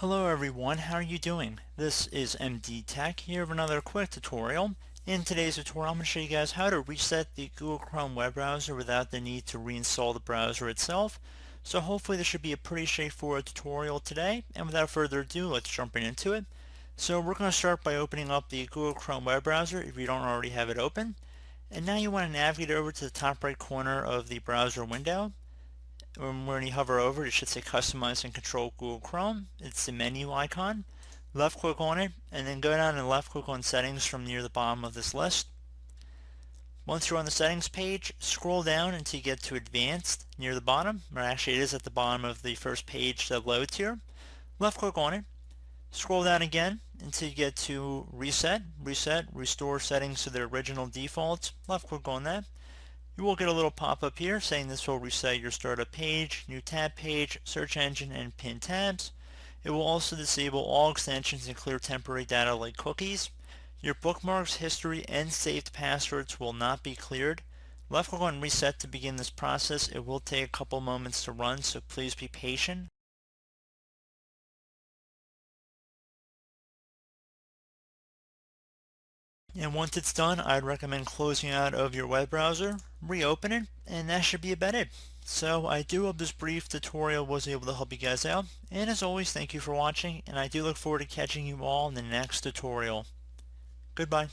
Hello everyone, how are you doing? This is MD Tech here with another quick tutorial. In today's tutorial I'm going to show you guys how to reset the Google Chrome web browser without the need to reinstall the browser itself. So hopefully this should be a pretty straightforward tutorial today, and without further ado, let's jump right into it. So we're going to start by opening up the Google Chrome web browser if you don't already have it open. And now you want to navigate over to the top right corner of the browser window. When you hover over it, it should say Customize and Control Google Chrome. It's the menu icon. Left click on it, and then go down and left click on Settings from near the bottom of this list. Once you're on the Settings page, scroll down until you get to Advanced near the bottom, or actually it is at the bottom of the first page that loads here. Left click on it. Scroll down again until you get to Reset, Restore Settings to their original defaults. Left click on that. You will get a little pop-up here saying this will reset your startup page, new tab page, search engine, and pin tabs. It will also disable all extensions and clear temporary data like cookies. Your bookmarks, history, and saved passwords will not be cleared. Left click on Reset to begin this process. It will take a couple moments to run, so please be patient. And once it's done, I'd recommend closing out of your web browser, reopen it, and that should be about it. So I do hope this brief tutorial was able to help you guys out, and as always, thank you for watching, and I do look forward to catching you all in the next tutorial. Goodbye.